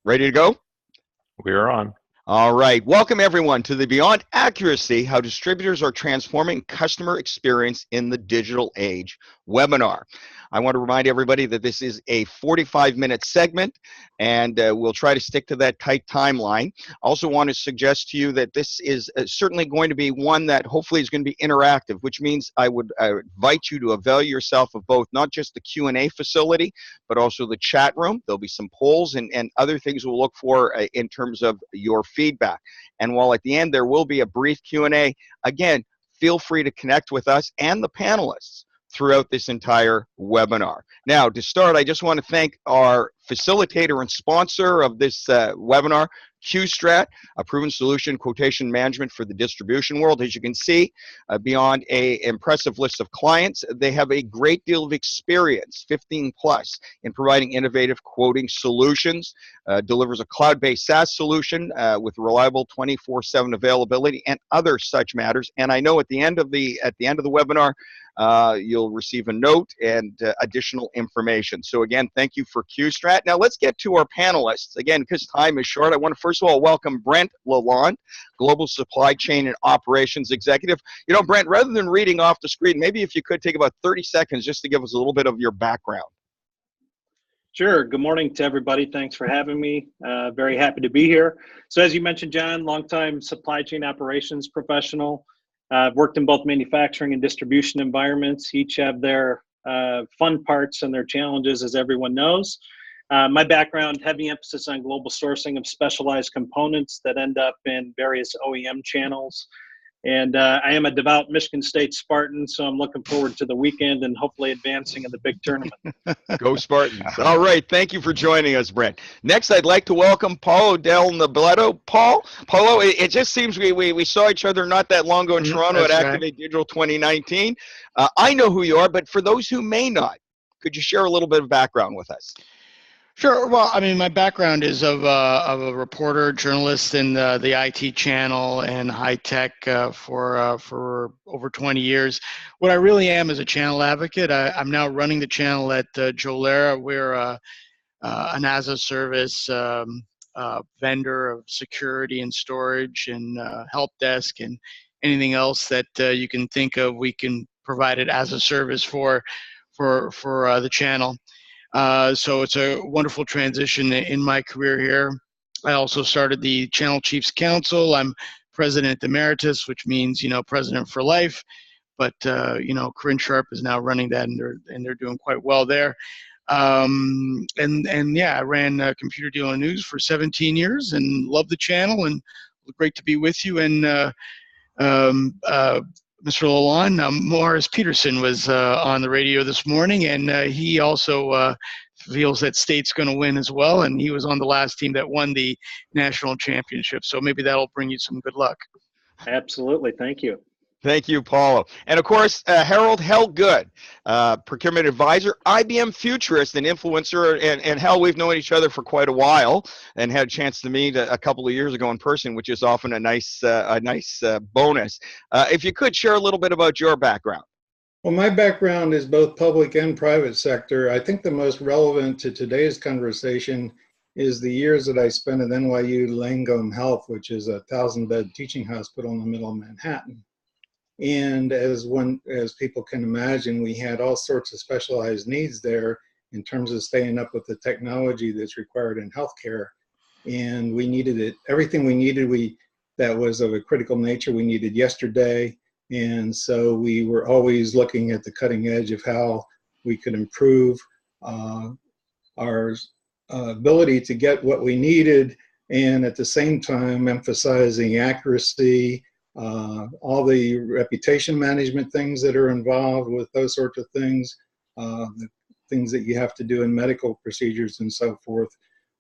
Ready to go? We are on. All right. Welcome, everyone, to the Beyond Accuracy, How Distributors Are Transforming Customer Experience in the Digital Age webinar. I want to remind everybody that this is a 45-minute segment, and we'll try to stick to that tight timeline. I also want to suggest to you that this is certainly going to be one that hopefully is going to be interactive, which means I would invite you to avail yourself of both, not just the Q&A facility, but also the chat room. There'll be some polls and other things we'll look for in terms of your feedback. And while at the end there will be a brief Q&A, again, feel free to connect with us and the panelists throughout this entire webinar. Now, to start, I just want to thank our facilitator and sponsor of this webinar, QSTRAT, a proven solution quotation management for the distribution world. As you can see, beyond an impressive list of clients, they have a great deal of experience, 15 plus, in providing innovative quoting solutions, delivers a cloud-based SaaS solution with reliable 24/7 availability and other such matters. And I know at the end of the webinar, you'll receive a note and additional information. So again, thank you for QSTRAT. Now let's get to our panelists. Again, because time is short, I want to first of all welcome Brent Lalonde, Global Supply Chain and Operations Executive. You know, Brent, rather than reading off the screen, maybe if you could take about 30 seconds just to give us a little bit of your background. Sure. Good morning to everybody. Thanks for having me. Very happy to be here. So as you mentioned, John, longtime supply chain operations professional. I've worked in both manufacturing and distribution environments. Each have their fun parts and their challenges, as everyone knows. My background, heavy emphasis on global sourcing of specialized components that end up in various OEM channels. And I am a devout Michigan State Spartan, so I'm looking forward to the weekend and hopefully advancing in the big tournament. Go Spartans. All right. Thank you for joining us, Brent. Next, I'd like to welcome Paulo Del Nobledo. Paulo, it just seems we saw each other not that long ago in Toronto at Activate Digital 2019. I know who you are, but for those who may not, could you share a little bit of background with us? Sure. Well, I mean, my background is of a reporter, journalist in the IT channel and high tech for over 20 years. What I really am is a channel advocate. I'm now running the channel at Jolera. We're an as a service vendor of security and storage and help desk and anything else that you can think of. We can provide it as a service for the channel. So it's a wonderful transition in my career here. I also started the Channel Chiefs Council. I'm president emeritus, which means, president for life. But, Corinne Sharp is now running that, and they're doing quite well there. And yeah, I ran Computer Dealer News for 17 years and love the channel, and great to be with you. And Mr. Lalonde, Morris Peterson was on the radio this morning, and he also feels that State's going to win as well, and he was on the last team that won the national championship, so maybe that'll bring you some good luck. Absolutely. Thank you. Thank you, Paulo. And of course, Harold Hellgood, procurement advisor, IBM futurist and influencer, and Hell, we've known each other for quite a while and had a chance to meet a couple of years ago in person, which is often a nice bonus. If you could share a little bit about your background. Well, my background is both public and private sector. I think the most relevant to today's conversation is the years that I spent at NYU Langone Health, which is a 1,000-bed teaching hospital in the middle of Manhattan. And as people can imagine, we had all sorts of specialized needs there in terms of staying up with the technology that's required in healthcare. And we needed it, everything we needed, that was of a critical nature, we needed yesterday. And so we were always looking at the cutting edge of how we could improve our ability to get what we needed, and at the same time emphasizing accuracy, all the reputation management things that are involved with those sorts of things, the things that you have to do in medical procedures and so forth.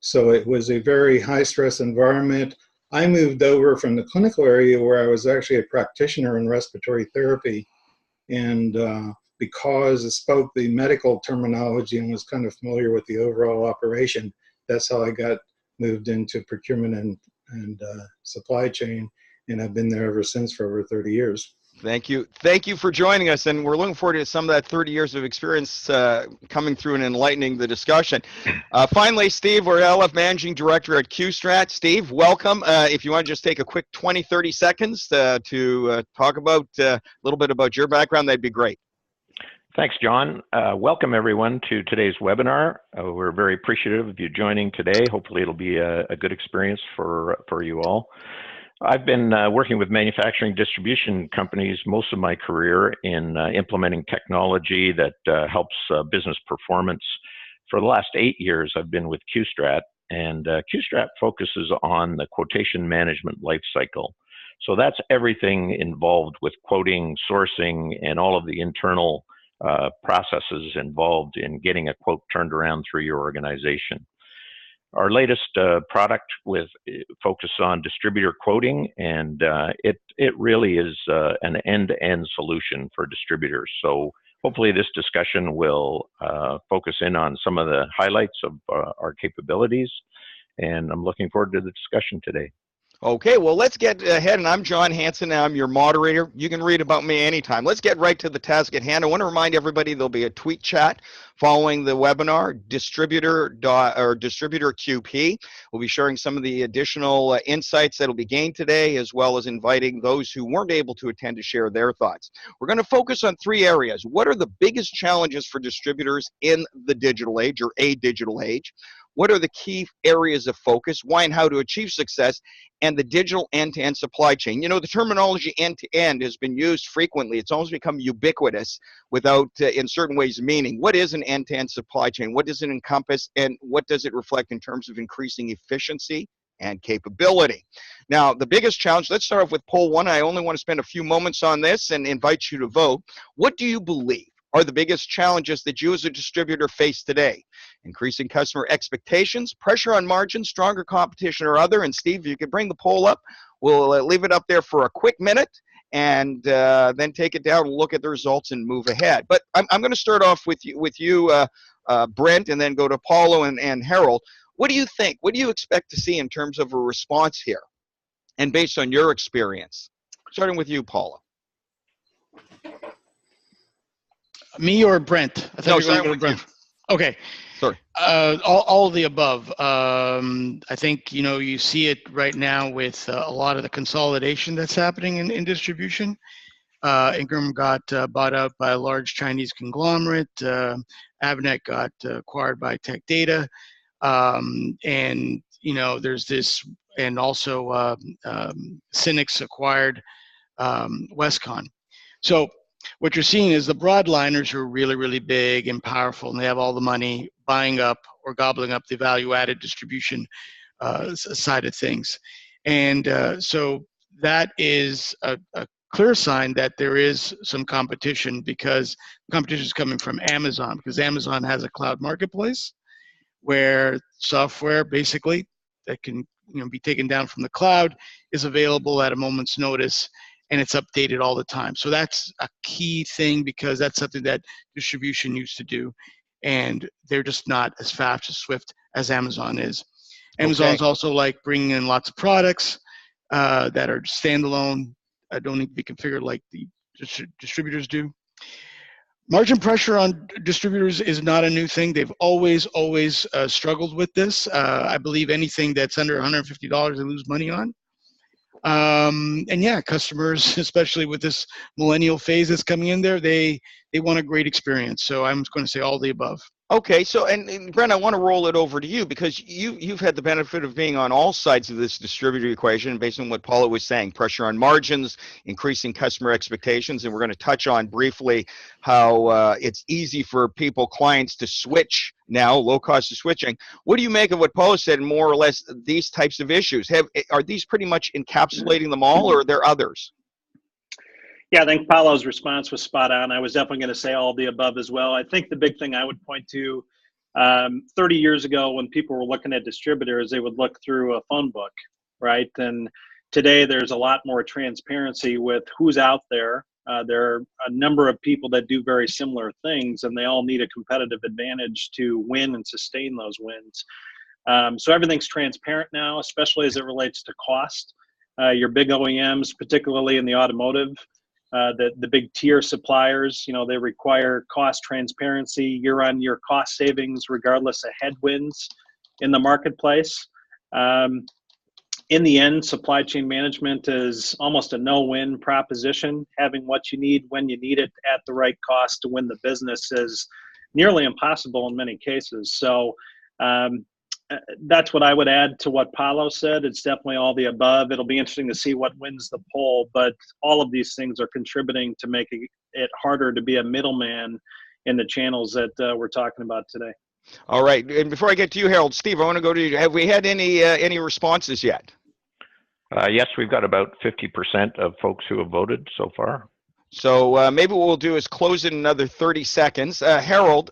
So it was a very high stress environment. I moved over from the clinical area where I was actually a practitioner in respiratory therapy, and because I spoke the medical terminology and was kind of familiar with the overall operation, that's how I got moved into procurement and supply chain. And I've been there ever since for over 30 years. Thank you. Thank you for joining us. And we're looking forward to some of that 30 years of experience coming through and enlightening the discussion. Finally, Steve, we're LF Managing Director at QSTRAT. Steve, welcome. If you want to just take a quick 20, 30 seconds to talk about a little bit about your background, that'd be great. Thanks, John. Welcome, everyone, to today's webinar. We're very appreciative of you joining today. Hopefully, it'll be a good experience for you all. I've been working with manufacturing distribution companies most of my career in implementing technology that helps business performance. For the last 8 years, I've been with QSTRAT, and QSTRAT focuses on the quotation management lifecycle. So that's everything involved with quoting, sourcing, and all of the internal processes involved in getting a quote turned around through your organization. Our latest product with focus on distributor quoting, and it really is an end-to-end solution for distributors. So hopefully this discussion will focus in on some of the highlights of our capabilities, and I'm looking forward to the discussion today. Okay, well, let's get ahead, and I'm John Hanson, and I'm your moderator. You can read about me anytime. Let's get right to the task at hand. I want to remind everybody there'll be a tweet chat following the webinar, distributor QP. We'll be sharing some of the additional insights that'll be gained today, as well as inviting those who weren't able to attend to share their thoughts. We're going to focus on 3 areas. What are the biggest challenges for distributors in the digital age, or a digital age? What are the key areas of focus? Why and how to achieve success? And the digital end-to-end supply chain. You know, the terminology end-to-end has been used frequently. It's almost become ubiquitous without, in certain ways, meaning. What is an end-to-end supply chain? What does it encompass? And what does it reflect in terms of increasing efficiency and capability? Now, the biggest challenge, let's start off with poll 1. I only want to spend a few moments on this and invite you to vote. What do you believe are the biggest challenges that you as a distributor face today? Increasing customer expectations, pressure on margins, stronger competition, or other? And Steve, if you could bring the poll up, we'll leave it up there for a quick minute and then take it down and look at the results and move ahead. But I'm going to start off with you, Brent, and then go to Paulo and Harold. What do you think? What do you expect to see in terms of a response here? And based on your experience, starting with you, Paulo. Me or Brent? I thought No, you were going to go to Brent. Okay. Sorry. All of the above. I think, you know, you see it right now with a lot of the consolidation that's happening in distribution. Ingram got bought out by a large Chinese conglomerate. Avnet got acquired by Tech Data. And, you know, there's this, and also Synnex acquired Westcon. So what you're seeing is the broadliners who are really, really big and powerful, and they have all the money buying up or gobbling up the value-added distribution side of things. And so that is a clear sign that there is some competition, because competition is coming from Amazon, because Amazon has a cloud marketplace where software basically that can, you know, be taken down from the cloud is available at a moment's notice, and it's updated all the time. So that's a key thing, because that's something that distribution used to do, and they're just not as fast, as swift as Amazon is. Amazon's also like bringing in lots of products that are standalone, don't need to be configured like the distributors do. Margin pressure on distributors is not a new thing. They've always struggled with this. I believe anything that's under $150 they lose money on. And yeah, customers, especially with this millennial phase that's coming in there, they want a great experience. So I'm going to say all the above. Okay, so and Brent, I want to roll it over to you, because you've had the benefit of being on all sides of this distributor equation, based on what Paula was saying: pressure on margins, increasing customer expectations, and we're going to touch on briefly how it's easy for clients to switch now, low cost of switching. What do you make of what Paula said, more or less these types of issues? Are these pretty much encapsulating them all, or are there others? Yeah, I think Paulo's response was spot on. I was definitely going to say all the above as well. I think the big thing I would point to, 30 years ago when people were looking at distributors, they would look through a phone book, right? And today there's a lot more transparency with who's out there. There are a number of people that do very similar things, and they all need a competitive advantage to win and sustain those wins. So everything's transparent now, especially as it relates to cost. Your big OEMs, particularly in the automotive the big tier suppliers. They require cost transparency, year-on-year cost savings, regardless of headwinds in the marketplace. In the end, supply chain management is almost a no-win proposition. Having what you need when you need it at the right cost to win the business is nearly impossible in many cases. So that's what I would add to what Paulo said. It's definitely all the above. It'll be interesting to see what wins the poll, but all of these things are contributing to making it harder to be a middleman in the channels that we're talking about today. All right, and before I get to you, Harold, Steve, I want to go to you. Have we had any responses yet? Yes, we've got about 50% of folks who have voted so far. So maybe what we'll do is close in another 30 seconds. Harold,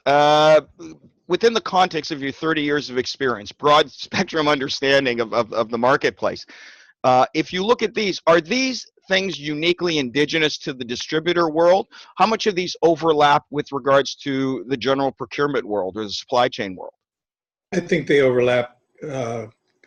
within the context of your 30 years of experience, broad spectrum understanding of the marketplace, if you look at these, are these things uniquely indigenous to the distributor world? How much of these overlap with regards to the general procurement world or the supply chain world? I think they overlap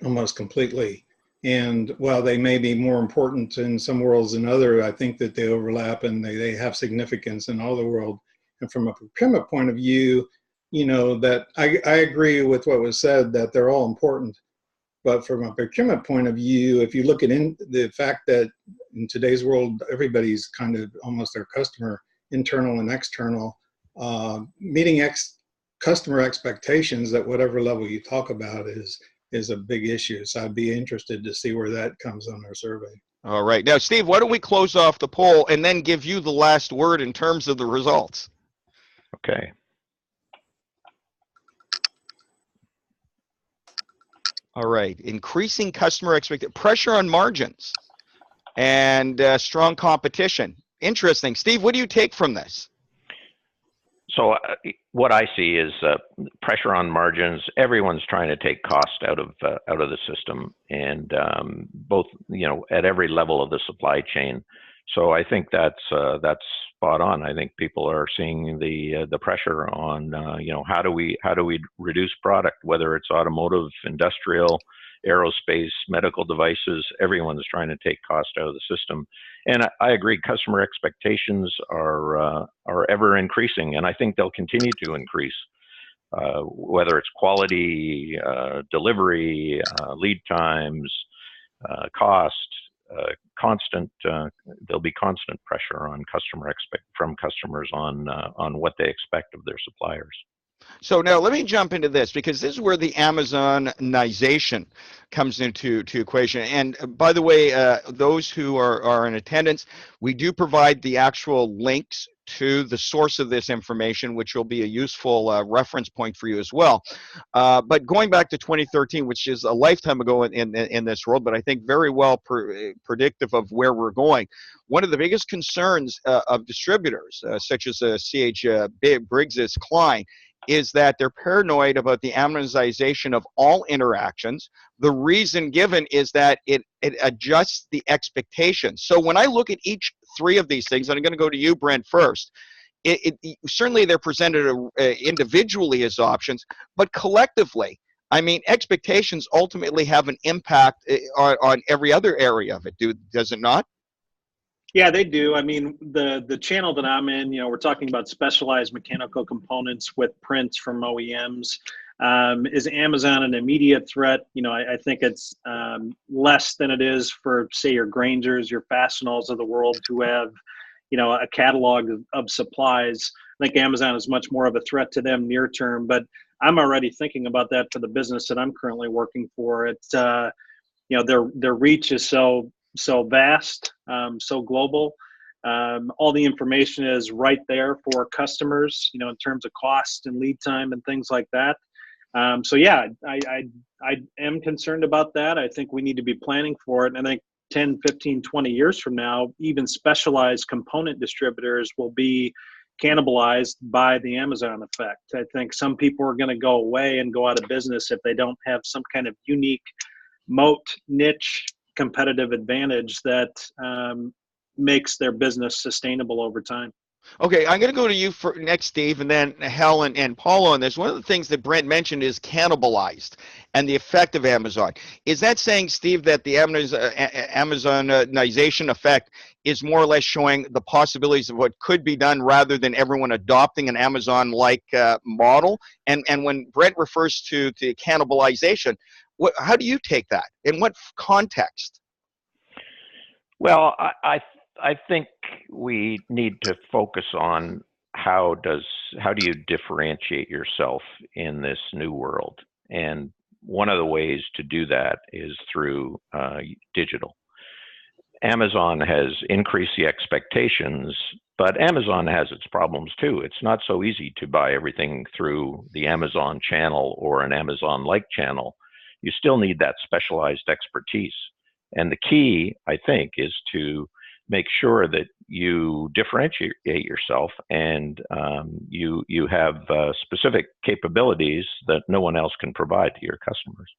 almost completely. And while they may be more important in some worlds than other, I think that they overlap and they have significance in all the world. And from a procurement point of view, that I agree with what was said, that they're all important. But from a procurement point of view, if you look at the fact that in today's world, everybody's kind of almost their customer, internal and external, meeting customer expectations at whatever level you talk about is a big issue. So I'd be interested to see where that comes on our survey. All right. Now, Steve, why don't we close off the poll and then give you the last word in terms of the results? Okay. All right. Increasing customer expectation, pressure on margins, and strong competition. Interesting. Steve, what do you take from this? So what I see is pressure on margins. Everyone's trying to take cost out of the system, and both at every level of the supply chain. So I think that's spot on. I think people are seeing the pressure on how do we reduce product, whether it's automotive, industrial, aerospace, medical devices. Everyone's trying to take cost out of the system. And I agree, customer expectations are ever increasing, and I think they'll continue to increase, whether it's quality, delivery, lead times, cost, there'll be constant pressure on from customers on what they expect of their suppliers. So now let me jump into this, because this is where the Amazonization comes into equation. And by the way, those who are in attendance, we do provide the actual links to the source of this information, which will be a useful reference point for you as well. But going back to 2013, which is a lifetime ago in this world, but I think very well predictive of where we're going. One of the biggest concerns of distributors, such as C.H. Briggs' Klein, is that they're paranoid about the Amazonization of all interactions. The reason given is that it adjusts the expectations. So when I look at each three of these things, and I'm going to go to you, Brent, first, certainly they're presented individually as options, but collectively, I mean, expectations ultimately have an impact on every other area of it, does it not? Yeah, they do. I mean, the channel that I'm in, we're talking about specialized mechanical components with prints from OEMs. Is Amazon an immediate threat? I think it's less than it is for, say, your Graingers, your Fastenals of the world who have, a catalog of supplies. I think Amazon is much more of a threat to them near term, but I'm already thinking about that for the business that I'm currently working for. It's, their reach is so vast, so global. All the information is right there for customers, in terms of cost and lead time and things like that. So yeah, I am concerned about that. I think we need to be planning for it. And I think 10, 15, 20 years from now, even specialized component distributors will be cannibalized by the Amazon effect. I think some people are going to go away and go out of business if they don't have some kind of unique moat, niche, competitive advantage that makes their business sustainable over time. Okay, I'm going to go to you for next, Steve, and then Helen and Paula on this. One of the things that Brent mentioned is cannibalized and the effect of Amazon. Is that saying, Steve, that the Amazonization effect is more or less showing the possibilities of what could be done rather than everyone adopting an Amazon-like model? And when Brent refers to cannibalization, how do you take that? In what context? Well, I think we need to focus on how do you differentiate yourself in this new world? And one of the ways to do that is through digital. Amazon has increased the expectations, but Amazon has its problems too. It's not so easy to buy everything through the Amazon channel or an Amazon-like channel. You still need that specialized expertise. And the key, I think, is to make sure that you differentiate yourself and you have specific capabilities that no one else can provide to your customers.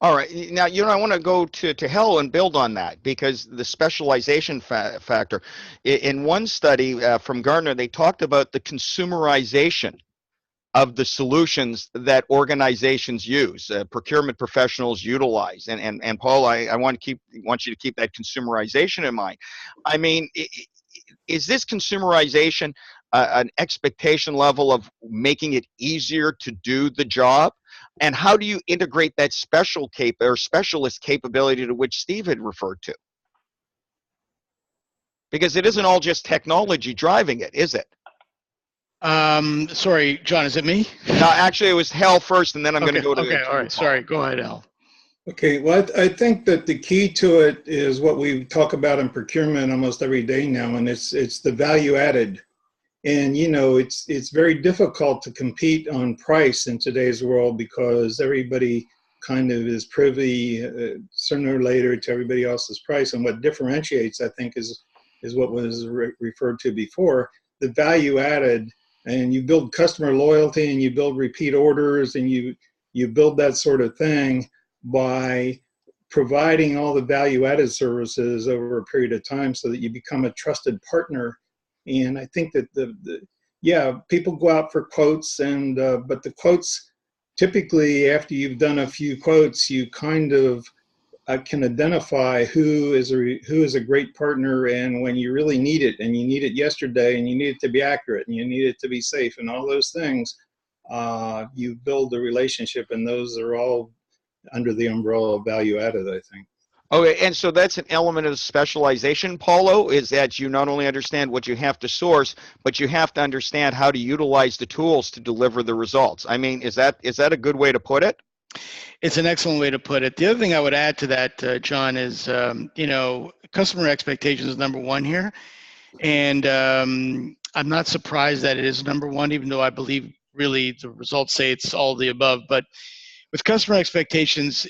All right. Now, I want to go to Hell and build on that, because the specialization factor. In one study from Gartner, they talked about the consumerization of the solutions that organizations use, procurement professionals utilize. And Paul, I want you to keep that consumerization in mind. I mean, is this consumerization an expectation level of making it easier to do the job? And how do you integrate that specialist capability to which Steve had referred to? Because it isn't all just technology driving it, is it? Sorry, John, is it me? No, actually, it was Hal first, and then I'm going to go to. Okay, all right. Sorry, go ahead, Hal. Okay, well, I think that the key to it is what we talk about in procurement almost every day now, and it's the value added. And it's very difficult to compete on price in today's world, because everybody kind of is privy sooner or later to everybody else's price. And what differentiates, I think, is what was referred to before, the value added. And you build customer loyalty, and you build repeat orders, and you build that sort of thing by providing all the value added services over a period of time, so that you become a trusted partner. And I think that people go out for quotes, and but the quotes, typically after you've done a few quotes, you kind of can identify who is a great partner, and when you really need it, and you need it yesterday, and you need it to be accurate, and you need it to be safe, and all those things, you build a relationship, and those are all under the umbrella of value added, I think. Okay, and so that's an element of specialization, Paulo, is that you not only understand what you have to source, but you have to understand how to utilize the tools to deliver the results. I mean, is that a good way to put it? It's an excellent way to put it. The other thing I would add to that, John, is customer expectations is number one here, and I'm not surprised that it is number one, even though I believe really the results say it's all the above. But with customer expectations,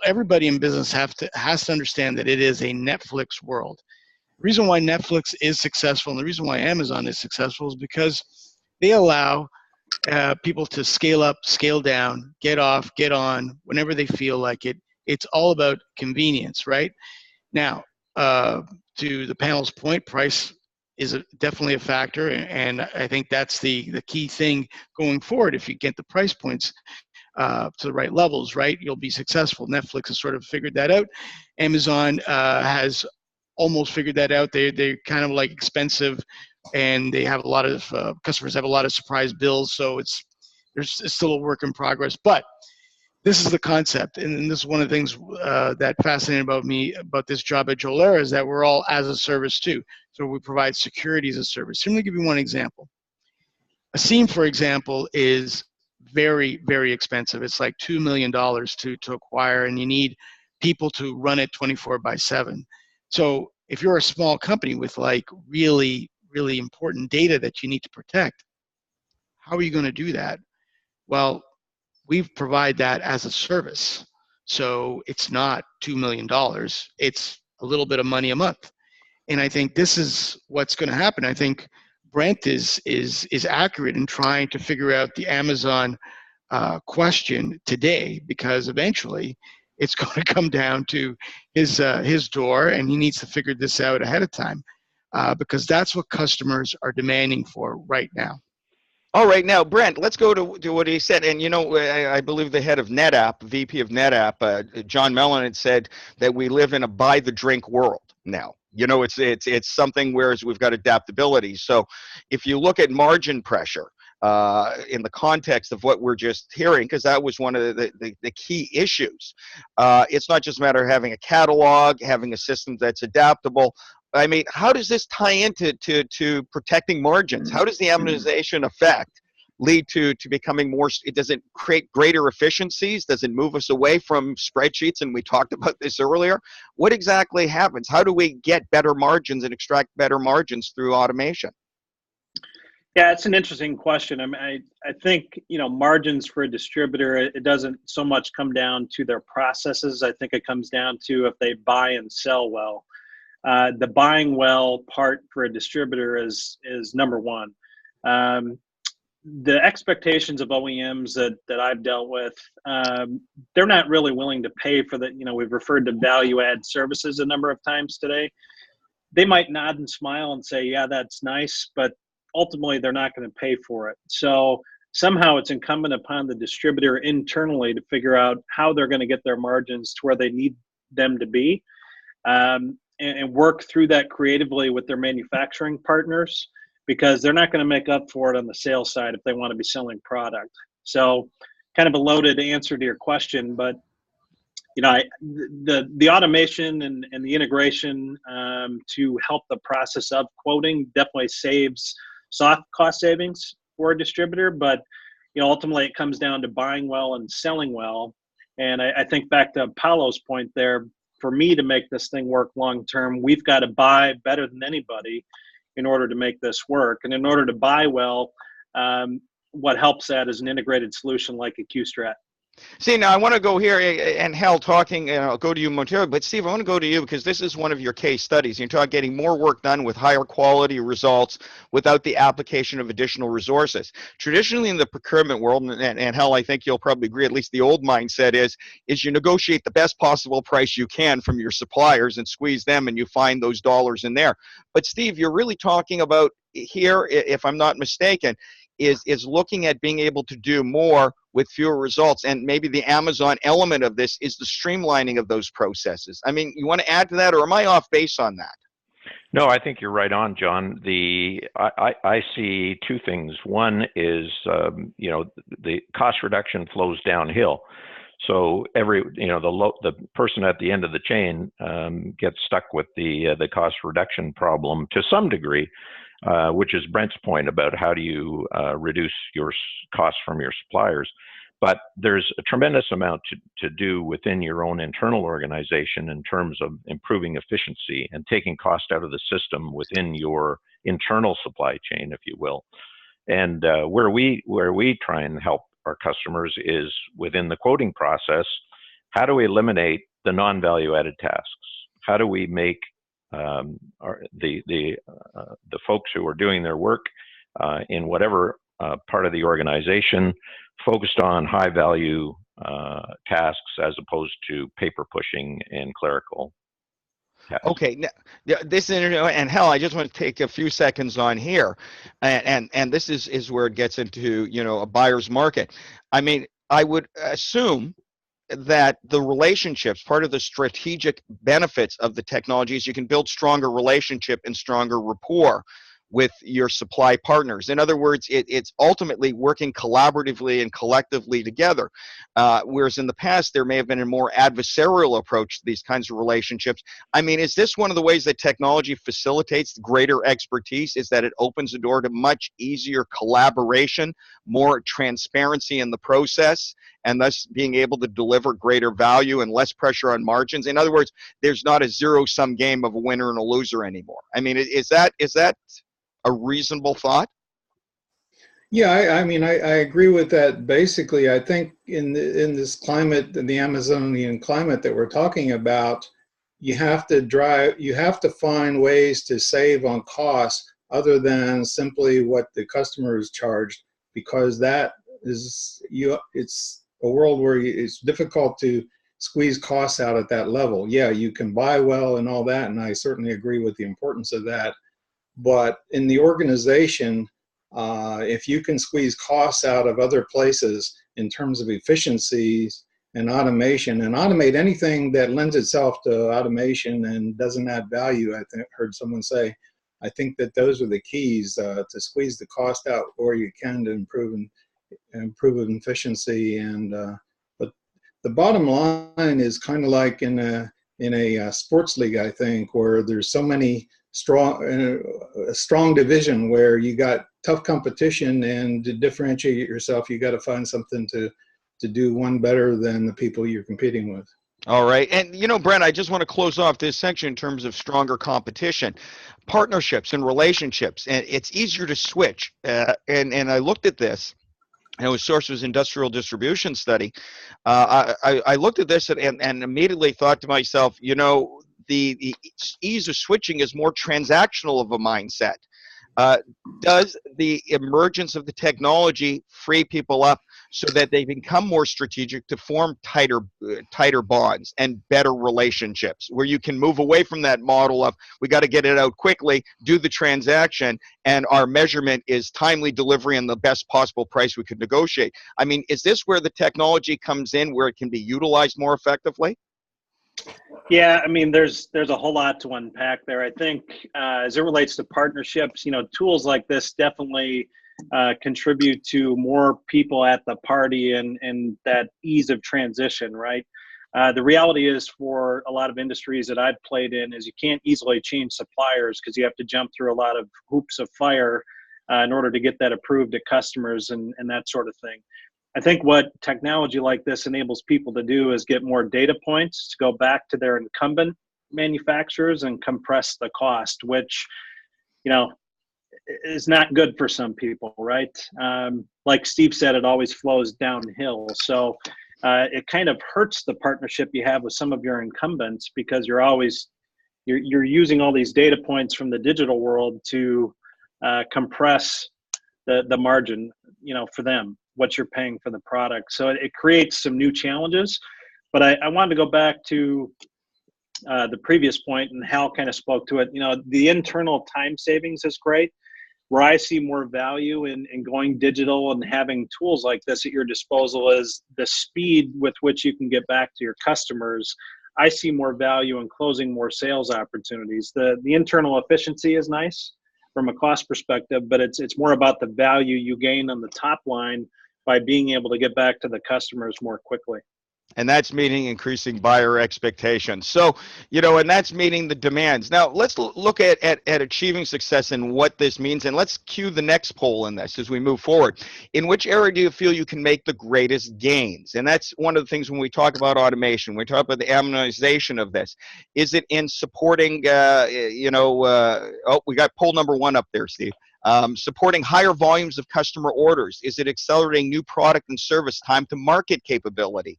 everybody in business has to understand that it is a Netflix world. The reason why Netflix is successful, and the reason why Amazon is successful, is because they allow people to scale up, scale down, get off, get on, whenever they feel like it. It's all about convenience, right? Now, to the panel's point, price is definitely a factor, and I think that's the key thing going forward. If you get the price points to the right levels, right, you'll be successful. Netflix has sort of figured that out. Amazon has almost figured that out. They're kind of like expensive, and they have a lot of customers have a lot of surprise bills, so it's still a work in progress. But this is the concept, and this is one of the things that fascinated about me about this job at Jolera, is that we're all as a service too. So we provide security as a service. So let me give you one example. A SIEM, for example, is very, very expensive. It's like $2 million to acquire, and you need people to run it 24/7. So if you're a small company with like really, really important data that you need to protect, how are you going to do that? Well, we provide that as a service. So it's not $2 million. It's a little bit of money a month. And I think this is what's going to happen. I think Brent is accurate in trying to figure out the Amazon question today, because eventually it's going to come down to his door, and he needs to figure this out ahead of time. because that's what customers are demanding for right now. All right, now, Brent, let's go to what he said. And, I believe the head of NetApp, VP of NetApp, John Mellon, had said that we live in a buy-the-drink world now. It's something whereas we've got adaptability. So if you look at margin pressure in the context of what we're just hearing, because that was one of the key issues, it's not just a matter of having a catalog, having a system that's adaptable. I mean, how does this tie into to protecting margins? How does the amortization effect lead to becoming more, does it create greater efficiencies? Does it move us away from spreadsheets? And we talked about this earlier. What exactly happens? How do we get better margins and extract better margins through automation? Yeah, it's an interesting question. I mean, I think, margins for a distributor, it doesn't so much come down to their processes. I think it comes down to if they buy and sell well. The buying well part for a distributor is number one. The expectations of OEMs that I've dealt with, they're not really willing to pay for the, we've referred to value add services a number of times today. They might nod and smile and say, yeah, that's nice, but ultimately they're not going to pay for it. So somehow it's incumbent upon the distributor internally to figure out how they're going to get their margins to where they need them to be, and work through that creatively with their manufacturing partners, because they're not going to make up for it on the sales side if they want to be selling product. So kind of a loaded answer to your question, but the automation and the integration to help the process of quoting definitely saves soft cost savings for a distributor, but ultimately it comes down to buying well and selling well. And I think back to Paulo's point there, for me to make this thing work long term, we've got to buy better than anybody in order to make this work. And in order to buy well, what helps that is an integrated solution like a QSTRAT. See, now I want to go here, and Hal talking, and I'll go to you momentarily, but Steve, I want to go to you because this is one of your case studies. You talk getting more work done with higher quality results without the application of additional resources. Traditionally in the procurement world, and Hal, I think you'll probably agree, at least the old mindset is you negotiate the best possible price you can from your suppliers and squeeze them, and you find those dollars in there. But Steve, you're really talking about here, if I'm not mistaken, is looking at being able to do more with fewer results. And maybe the Amazon element of this is the streamlining of those processes. I mean, you want to add to that, or am I off base on that? No, I think you're right on, John. I see two things. One is, the cost reduction flows downhill. So the person at the end of the chain gets stuck with the cost reduction problem to some degree, which is Brent's point about how do you reduce your costs from your suppliers. But there's a tremendous amount to do within your own internal organization in terms of improving efficiency and taking cost out of the system within your internal supply chain, if you will. And where we try and help our customers is within the quoting process. How do we eliminate the non-value added tasks? How do we make the folks who are doing their work in whatever part of the organization focused on high value tasks as opposed to paper pushing and clerical tasks? Okay, now, this interview, and Hal, I just want to take a few seconds on here, and this is where it gets into a buyer's market. I mean, I would assume that the relationships, part of the strategic benefits of the technology is you can build stronger relationship and stronger rapport with your supply partners. In other words, it's ultimately working collaboratively and collectively together. Whereas in the past, there may have been a more adversarial approach to these kinds of relationships. I mean, is this one of the ways that technology facilitates greater expertise, is that it opens the door to much easier collaboration, more transparency in the process, and thus being able to deliver greater value and less pressure on margins? In other words, there's not a zero-sum game of a winner and a loser anymore. I mean, is that a reasonable thought? Yeah, I mean, I agree with that. Basically, I think in this climate, in the Amazonian climate that we're talking about, you have to find ways to save on costs other than simply what the customer is charged, because that is, it's a world where it's difficult to squeeze costs out at that level. Yeah, you can buy well and all that, and I certainly agree with the importance of that. But in the organization, if you can squeeze costs out of other places in terms of efficiencies and automation, and automate anything that lends itself to automation and doesn't add value, I think heard someone say, I think that those are the keys to squeeze the cost out where you can to improve efficiency. And but the bottom line is kind of like in a sports league, I think, where there's so many a strong division where you got tough competition, and to differentiate yourself, you got to find something to do one better than the people you're competing with. All right. And, you know, Brent, I just want to close off this section in terms of stronger competition, partnerships and relationships. And it's easier to switch. And I looked at this. And it was Source's industrial distribution study. I looked at this and immediately thought to myself, you know, the ease of switching is more transactional of a mindset. Does the emergence of the technology free people up so that they become more strategic to form tighter bonds and better relationships, where you can move away from that model of we got to get it out quickly, do the transaction, and our measurement is timely delivery and the best possible price we could negotiate? I mean, is this where the technology comes in, where it can be utilized more effectively? Yeah, I mean, there's a whole lot to unpack there. I think as it relates to partnerships, you know, tools like this definitely contribute to more people at the party and that ease of transition, right? The reality is, for a lot of industries that I've played in, is you can't easily change suppliers because you have to jump through a lot of hoops of fire in order to get that approved to customers and that sort of thing. I think what technology like this enables people to do is get more data points to go back to their incumbent manufacturers and compress the cost, which, you know, is not good for some people, right? Like Steve said, it always flows downhill. So it kind of hurts the partnership you have with some of your incumbents, because you're using all these data points from the digital world to compress the margin, you know, for them, what you're paying for the product. So it creates some new challenges. But I wanted to go back to the previous point, and Hal kind of spoke to it. You know, the internal time savings is great. Where I see more value in going digital and having tools like this at your disposal is the speed with which you can get back to your customers. I see more value in closing more sales opportunities. The internal efficiency is nice from a cost perspective, but it's more about the value you gain on the top line by being able to get back to the customers more quickly. And that's meeting increasing buyer expectations. So, you know, and that's meeting the demands. Now, let's look at achieving success and what this means. And let's cue the next poll in this as we move forward. In which area do you feel you can make the greatest gains? And that's one of the things when we talk about automation, we talk about the amortization of this. Is it in supporting, oh, we got poll number 1 up there, Steve. Supporting higher volumes of customer orders? Is it accelerating new product and service time to market capability?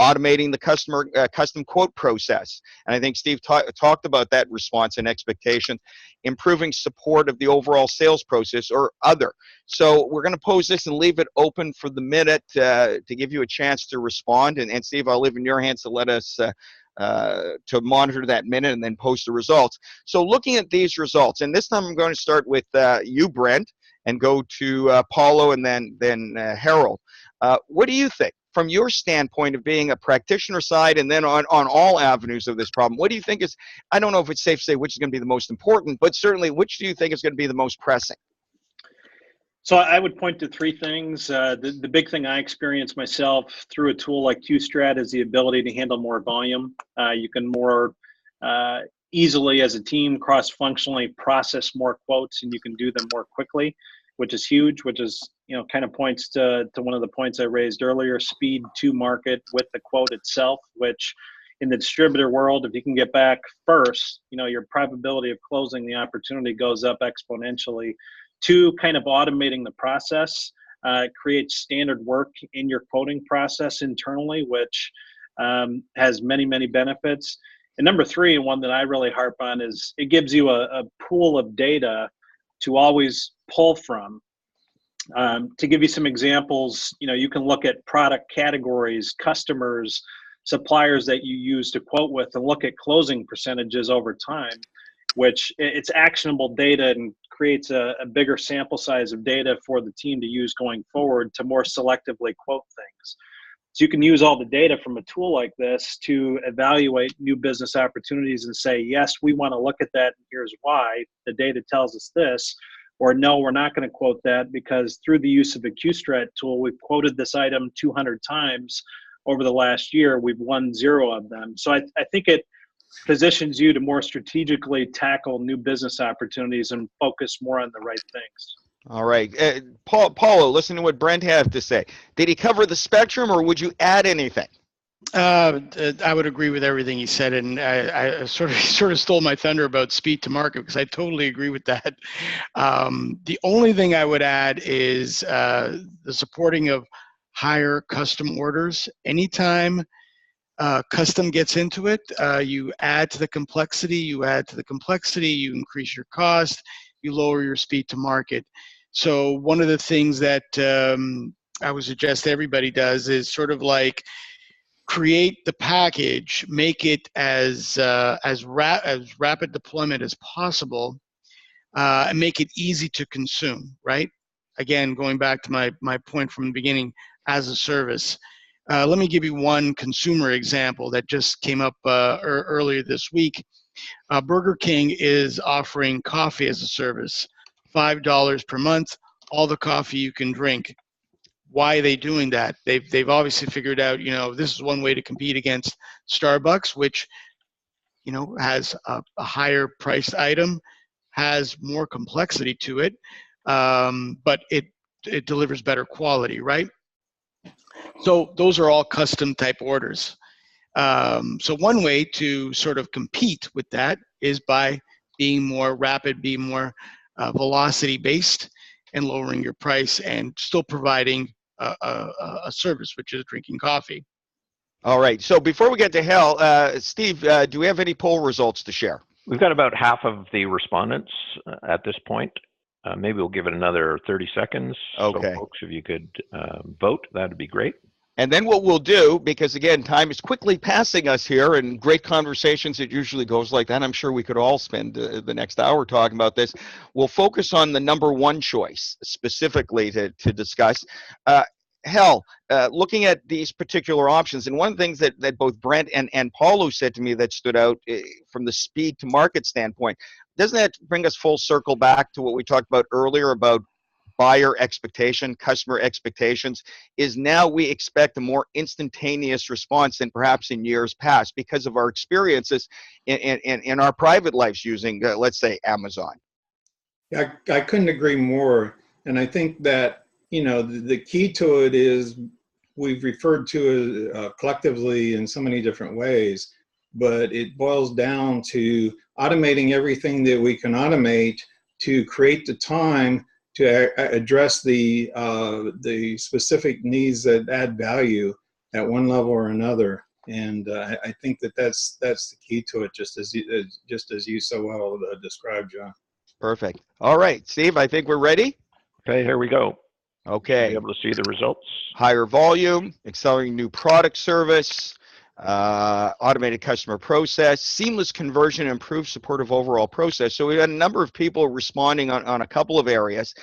Automating the custom quote process? And I think Steve talked about that response and expectation. Improving support of the overall sales process, or other. So we're going to pose this and leave it open for the minute to give you a chance to respond. And Steve, I'll leave in your hands to let us to monitor that minute and then post the results. So looking at these results, and this time I'm going to start with you, Brent, and go to Paulo and then Harold. What do you think, from your standpoint of being a practitioner side and then on all avenues of this problem? What do you think is, I don't know if it's safe to say which is going to be the most important, but certainly which do you think is going to be the most pressing? So I would point to 3 things. The big thing I experienced myself through a tool like QSTRAT is the ability to handle more volume. You can more easily as a team cross-functionally process more quotes, and you can do them more quickly, which is huge, which is, you know, kind of points to one of the points I raised earlier, speed to market with the quote itself, which in the distributor world, if you can get back first, you know, your probability of closing the opportunity goes up exponentially. 2, kind of automating the process creates standard work in your quoting process internally, which has many, many benefits. And number 3, and one that I really harp on, is it gives you a pool of data to always pull from. To give you some examples, you know, you can look at product categories, customers, suppliers that you use to quote with, and look at closing percentages over time. which it's actionable data and creates a bigger sample size of data for the team to use going forward to more selectively quote things. So you can use all the data from a tool like this to evaluate new business opportunities and say, yes, we want to look at that, and here's why. The data tells us this. Or no, we're not going to quote that because through the use of a QSTRAT tool, we've quoted this item 200 times over the last year. We've won 0 of them. So I think it positions you to more strategically tackle new business opportunities and focus more on the right things. All right. Paulo, listen to what Brent had to say. Did he cover the spectrum, or would you add anything? I would agree with everything he said, and I sort of stole my thunder about speed to market because I totally agree with that. The only thing I would add is the supporting of higher custom orders. Anytime custom gets into it, you add to the complexity. You increase your cost. You lower your speed to market. So one of the things that I would suggest everybody does is sort of like create the package, make it as rapid deployment as possible, and make it easy to consume, right? Again, going back to my point from the beginning, as a service. Let me give you one consumer example that just came up earlier this week. Burger King is offering coffee as a service, $5 per month, all the coffee you can drink. Why are they doing that? They've obviously figured out, this is one way to compete against Starbucks, which, has a higher priced item, has more complexity to it, but it delivers better quality, right? So those are all custom type orders. So one way to sort of compete with that is by being more rapid, being more velocity based, and lowering your price and still providing a service, which is drinking coffee. All right. So before we get to Hal, Steve, do we have any poll results to share? We've got about half of the respondents at this point. Maybe we'll give it another 30 seconds. Okay. So folks, if you could vote, that'd be great. And then what we'll do, because again, time is quickly passing us here, and great conversations, it usually goes like that. I'm sure we could all spend the next hour talking about this. We'll focus on the number one choice specifically to discuss. Hal, looking at these particular options, and one of the things that both Brent and Paulo said to me that stood out from the speed to market standpoint, doesn't that bring us full circle back to what we talked about earlier about buyer expectation, customer expectations, is now we expect a more instantaneous response than perhaps in years past because of our experiences in our private lives using, let's say, Amazon. Yeah, I couldn't agree more. And I think that, the key to it is we've referred to it collectively in so many different ways, but it boils down to automating everything that we can automate to create the time to address the specific needs that add value at one level or another. And I think that's the key to it, just as you so well described, John. Perfect. All right, Steve, I think we're ready. Okay, here we go. Okay. Be able to see the results. Higher volume, accelerating new product service, automated customer process, seamless conversion, improved support of overall process. So we had a number of people responding on a couple of areas.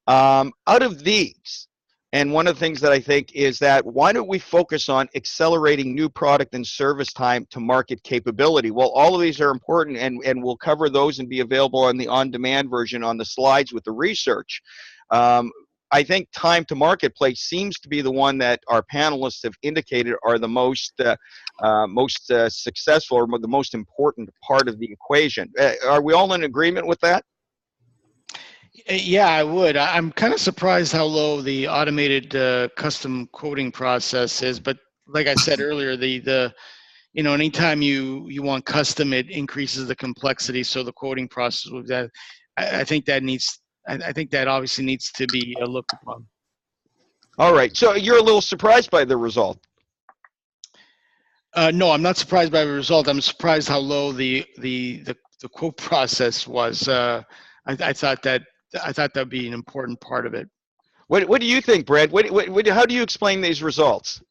Out of these, and one of the things that I think is that why don't we focus on accelerating new product and service time to market capability? Well, all of these are important, and we'll cover those and be available on the on-demand version on the slides with the research. I think time to marketplace seems to be the one that our panelists have indicated are the most successful or the most important part of the equation. Are we all in agreement with that? Yeah, I would. I'm kind of surprised how low the automated custom quoting process is, but like I said earlier, anytime you want custom, it increases the complexity. So the quoting process with that, I think that obviously needs to be looked upon. All right. So you're a little surprised by the result. No, I'm not surprised by the result. I'm surprised how low the quote process was. I thought that'd be an important part of it. What do you think, Brad? How do you explain these results?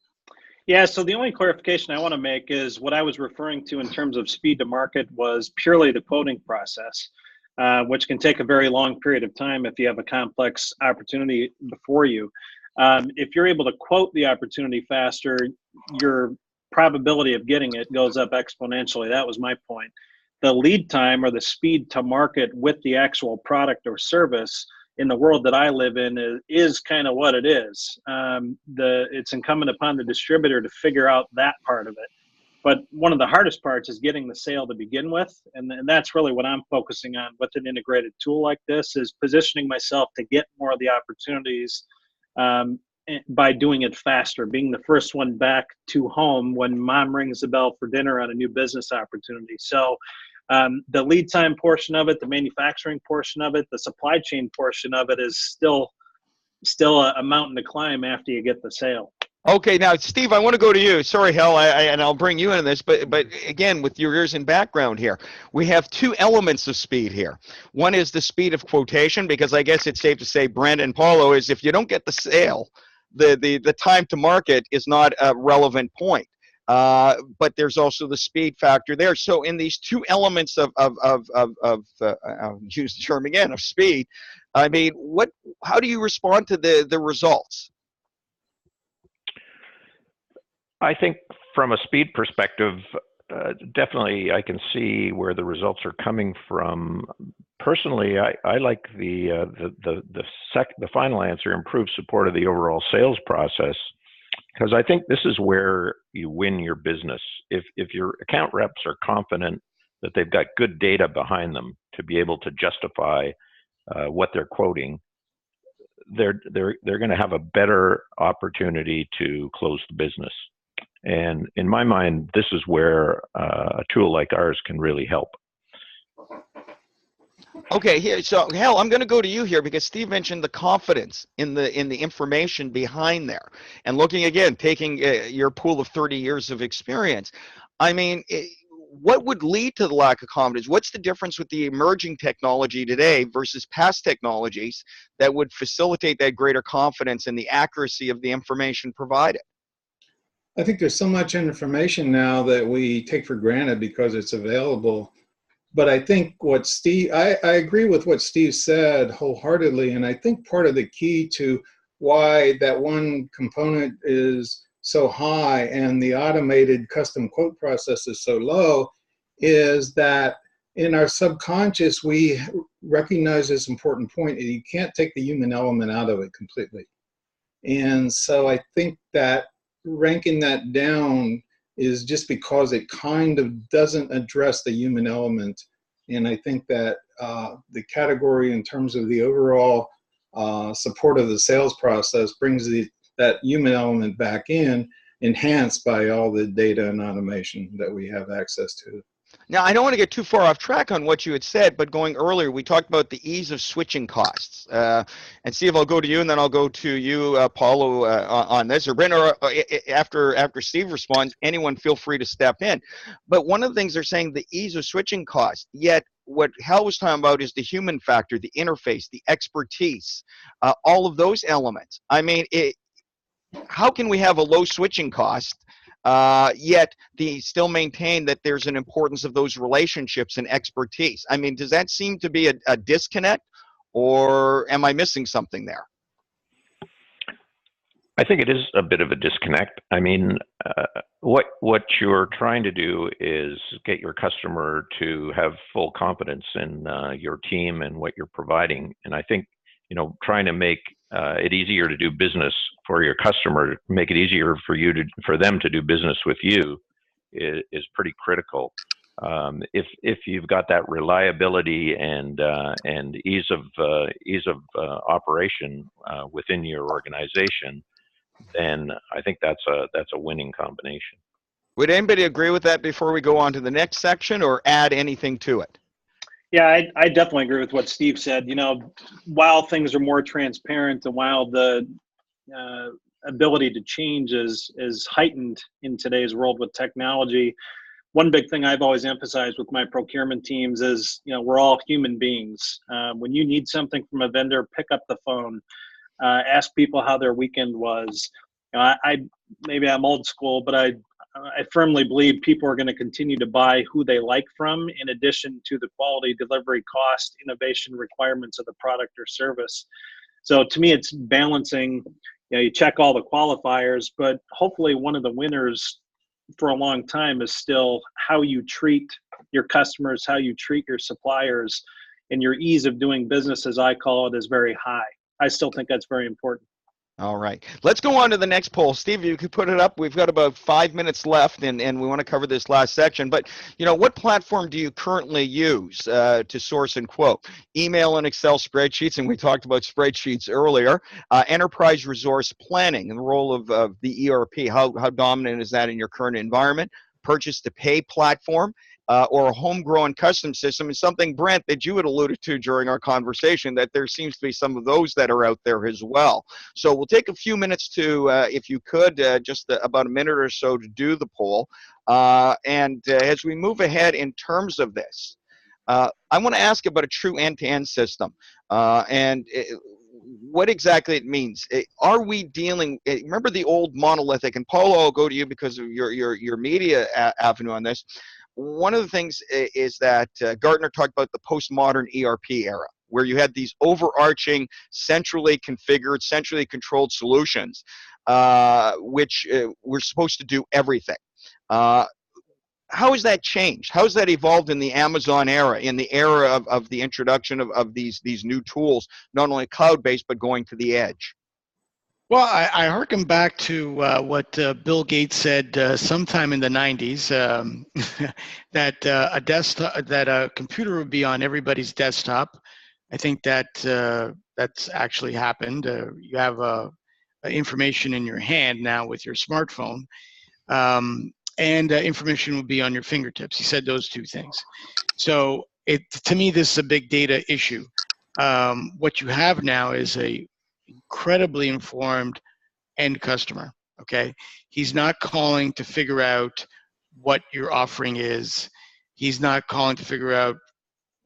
Yeah, so the only clarification I want to make is what I was referring to in terms of speed to market was purely the quoting process, which can take a very long period of time if you have a complex opportunity before you. If you're able to quote the opportunity faster, your probability of getting it goes up exponentially. That was my point. The lead time or the speed to market with the actual product or service in the world that I live in is kind of what it is. It's incumbent upon the distributor to figure out that part of it. But one of the hardest parts is getting the sale to begin with. And that's really what I'm focusing on with an integrated tool like this, is positioning myself to get more of the opportunities by doing it faster, being the first one back to home when mom rings the bell for dinner on a new business opportunity. So the lead time portion of it, the manufacturing portion of it, the supply chain portion of it is still a mountain to climb after you get the sale. Okay, now Steve, I want to go to you. Sorry, Hal, and I'll bring you into this, but again, with your ears and background here, we have two elements of speed here. One is the speed of quotation, because I guess it's safe to say, Brent and Paulo, is if you don't get the sale, the time to market is not a relevant point. But there's also the speed factor there. So in these two elements of I'll use the term again, of speed, I mean, how do you respond to the results? I think from a speed perspective, definitely I can see where the results are coming from. Personally, I like the final answer, improved support of the overall sales process, because I think this is where you win your business. If your account reps are confident that they've got good data behind them to be able to justify what they're quoting, they're going to have a better opportunity to close the business. And in my mind, this is where a tool like ours can really help. Okay, here, so Hal, I'm going to go to you here because Steve mentioned the confidence in the information behind there, and looking again, taking your pool of 30 years of experience. I mean, what would lead to the lack of confidence? What's the difference with the emerging technology today versus past technologies that would facilitate that greater confidence in the accuracy of the information provided? I think there's so much information now that we take for granted because it's available. But I think what I agree with what Steve said wholeheartedly. And I think part of the key to why that one component is so high and the automated custom quote process is so low is that in our subconscious, we recognize this important point. You can't take the human element out of it completely. And so I think that ranking that down is just because it kind of doesn't address the human element. And I think that the category in terms of the overall support of the sales process brings that human element back in, enhanced by all the data and automation that we have access to. Now, I don't want to get too far off track on what you had said, but going earlier, we talked about the ease of switching costs. And Steve, I'll go to you, and then I'll go to you, Paulo, on this. Or Brent, or after Steve responds, anyone feel free to step in. But one of the things they're saying, the ease of switching costs, yet what Hal was talking about is the human factor, the interface, the expertise, all of those elements. I mean, how can we have a low switching cost yet they still maintain that there's an importance of those relationships and expertise? I mean, does that seem to be a disconnect, or am I missing something there? I think it is a bit of a disconnect. I mean, what you're trying to do is get your customer to have full confidence in your team and what you're providing. And I think, trying to make it easier to do business for your customer, make it easier for them to do business with you is pretty critical. If you've got that reliability and ease of operation within your organization, then I think that's a winning combination. Would anybody agree with that before we go on to the next section, or add anything to it? Yeah, I definitely agree with what Steve said. While things are more transparent and while the ability to change is heightened in today's world with technology, one big thing I've always emphasized with my procurement teams is, we're all human beings. When you need something from a vendor, pick up the phone, ask people how their weekend was. maybe I'm old school, but I firmly believe people are going to continue to buy who they like from, in addition to the quality, delivery, cost, innovation requirements of the product or service. So to me, it's balancing, you check all the qualifiers, but hopefully one of the winners for a long time is still how you treat your customers, how you treat your suppliers, and your ease of doing business, as I call it, is very high. I still think that's very important. All right. Let's go on to the next poll. Steve, you could put it up. We've got about 5 minutes left, and we want to cover this last section. But, what platform do you currently use to source and quote? Email and Excel spreadsheets, and we talked about spreadsheets earlier. Enterprise resource planning and the role of the ERP. How dominant is that in your current environment? Purchase to pay platform. Or a homegrown custom system, is something, Brent, that you had alluded to during our conversation, that there seems to be some of those that are out there as well. So we'll take a few minutes to, if you could, just about a minute or so to do the poll. And as we move ahead in terms of this, I want to ask about a true end-to-end system and what exactly it means. Are we dealing, remember the old monolithic, and Paulo, I'll go to you because of your media avenue on this. One of the things is that Gartner talked about the postmodern ERP era, where you had these overarching, centrally configured, centrally controlled solutions, which were supposed to do everything. How has that changed? How has that evolved in the Amazon era, in the era of the introduction of these new tools, not only cloud-based, but going to the edge? Well, I hearken back to what Bill Gates said sometime in the 90s, that a computer would be on everybody's desktop. I think that that's actually happened. You have information in your hand now with your smartphone, and information will be on your fingertips. He said those two things. So to me, this is a big data issue. What you have now is a incredibly informed end customer. Okay, he's not calling to figure out what your offering is. He's not calling to figure out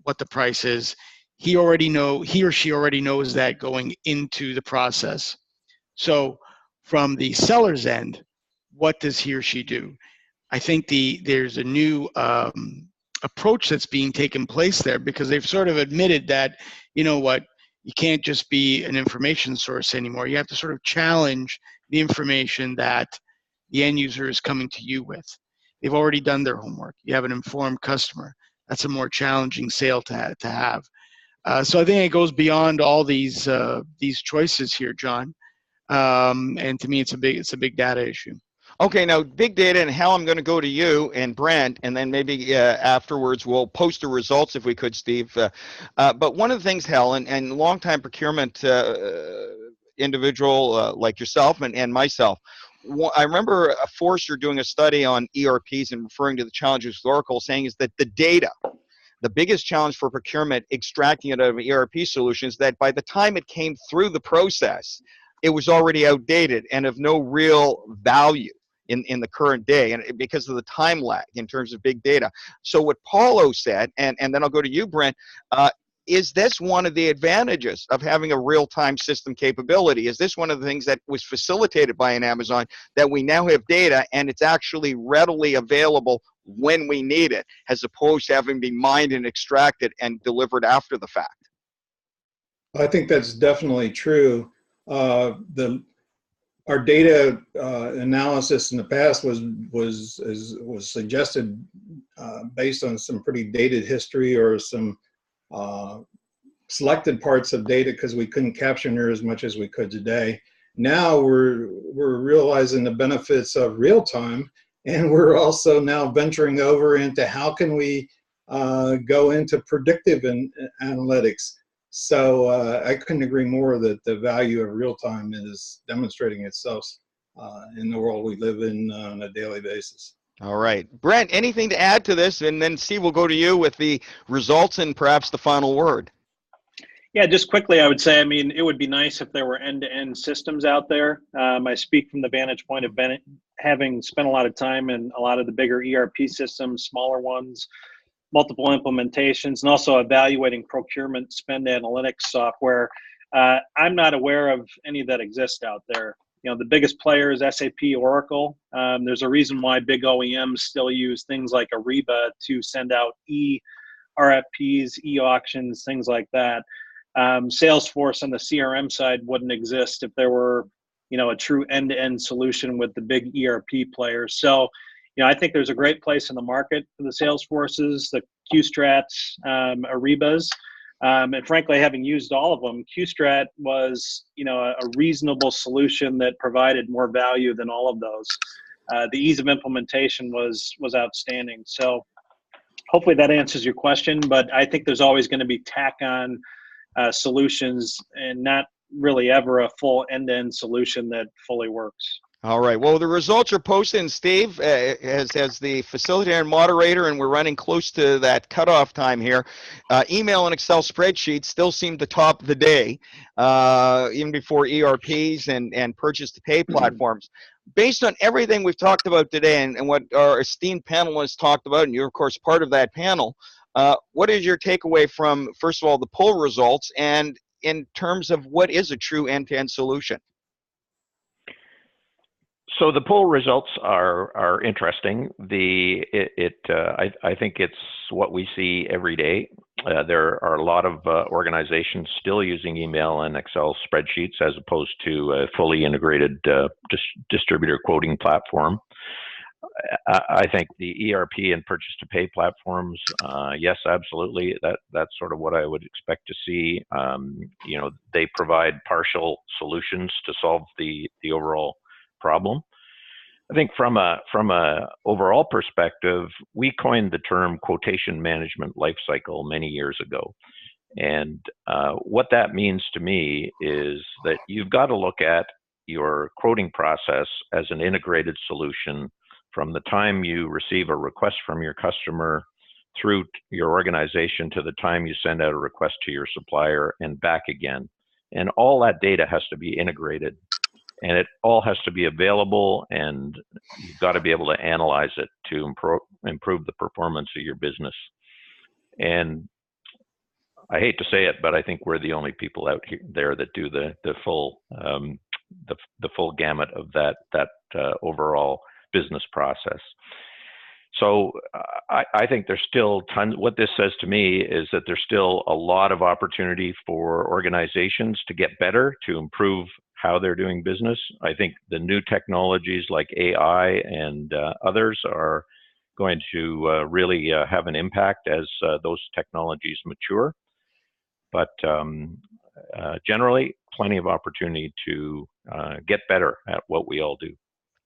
what the price is. He or she already knows that going into the process. So from the seller's end, what does he or she do? I think there's a new approach that's being taken place there, because they've sort of admitted that, you can't just be an information source anymore. You have to sort of challenge the information that the end user is coming to you with. They've already done their homework. You have an informed customer. That's a more challenging sale to have. So I think it goes beyond all these choices here, John. And to me, it's a big data issue. Okay, now big data, and Hal, I'm going to go to you and Brent, and then maybe afterwards we'll post the results if we could, Steve. But one of the things, Hal, and longtime procurement individual like yourself and myself, I remember Forrester doing a study on ERPs and referring to the challenges with Oracle, saying is that the data, the biggest challenge for procurement, extracting it out of ERP solutions, that by the time it came through the process, it was already outdated and of no real value in the current day, and because of the time lag in terms of big data. So what Paulo said, and then I'll go to you, Brent, is this one of the advantages of having a real-time system capability? Is this one of the things that was facilitated by an Amazon, that we now have data and it's actually readily available when we need it, as opposed to having been mined and extracted and delivered after the fact? I think that's definitely true. Our data analysis in the past was suggested based on some pretty dated history or some selected parts of data, because we couldn't capture near as much as we could today. Now we're realizing the benefits of real time, and we're also now venturing over into how can we go into predictive analytics. So I couldn't agree more that the value of real time is demonstrating itself in the world we live in on a daily basis. All right. Brent, anything to add to this? And then Steve, will go to you with the results and perhaps the final word. Yeah, just quickly, I would say, it would be nice if there were end-to-end systems out there. I speak from the vantage point of having spent a lot of time in a lot of the bigger ERP systems, smaller ones, multiple implementations, and also evaluating procurement spend analytics software. I'm not aware of any that exist out there. the biggest player is SAP, Oracle. There's a reason why big OEMs still use things like Ariba to send out RFPs, e-auctions, things like that. Salesforce on the CRM side wouldn't exist if there were, a true end-to-end solution with the big ERP players. So, I think there's a great place in the market for the Salesforces, the QSTRATs, Aribas. And frankly, having used all of them, QSTRAT was, a reasonable solution that provided more value than all of those. The ease of implementation was outstanding. So hopefully that answers your question, but I think there's always going to be tack-on solutions and not really ever a full end-to-end solution that fully works. All right. Well, the results are posted, and Steve, as the facilitator and moderator, and we're running close to that cutoff time here. Email and Excel spreadsheets still seem to top the day, even before ERPs and purchase-to-pay platforms. Based on everything we've talked about today and what our esteemed panelists talked about, and you're, of course, part of that panel, what is your takeaway from, first of all, the poll results, and in terms of what is a true end-to-end solution? So the poll results are interesting. I think it's what we see every day. There are a lot of organizations still using email and Excel spreadsheets as opposed to a fully integrated distributor quoting platform. I think the ERP and purchase-to-pay platforms, yes, absolutely. That's sort of what I would expect to see. They provide partial solutions to solve the overall problem. I think from a overall perspective, we coined the term quotation management lifecycle many years ago. And what that means to me is that you've got to look at your quoting process as an integrated solution from the time you receive a request from your customer through your organization to the time you send out a request to your supplier and back again. And all that data has to be integrated. And it all has to be available, and you've got to be able to analyze it to improve the performance of your business. And I hate to say it, but I think we're the only people out there that do the full gamut of that overall business process. So I think there's still tons. What this says to me is that there's still a lot of opportunity for organizations to get better, to improve how they're doing business. I think the new technologies like AI and others are going to really have an impact as those technologies mature. But generally, plenty of opportunity to get better at what we all do.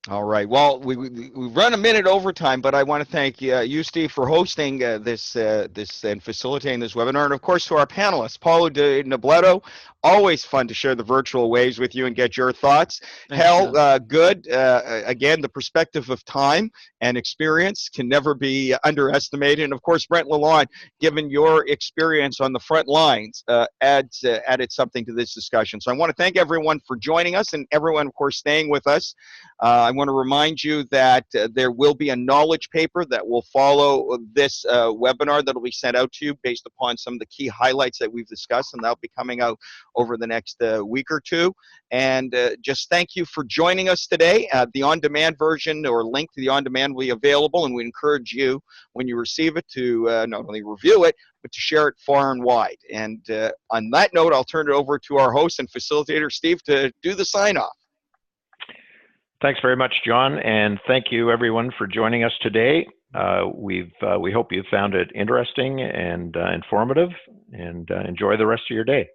All right. Well, we've run a minute overtime, but I want to thank you, Steve, for hosting this and facilitating this webinar, and of course to our panelists, Paulo de Nobledo. Always fun to share the virtual waves with you and get your thoughts. Thanks, Hal, good. Again, the perspective of time and experience can never be underestimated. And of course, Brent Lalonde, given your experience on the front lines, added something to this discussion. So I want to thank everyone for joining us, and everyone, of course, staying with us. I want to remind you that there will be a knowledge paper that will follow this webinar that will be sent out to you based upon some of the key highlights that we've discussed, and that'll be coming out over the next week or two. And just thank you for joining us today. The on-demand version or link to the on-demand will be available, and we encourage you, when you receive it, to not only review it, but to share it far and wide. And on that note, I'll turn it over to our host and facilitator, Steve, to do the sign-off. Thanks very much, John, and thank you everyone for joining us today. We hope you found it interesting and informative, and enjoy the rest of your day.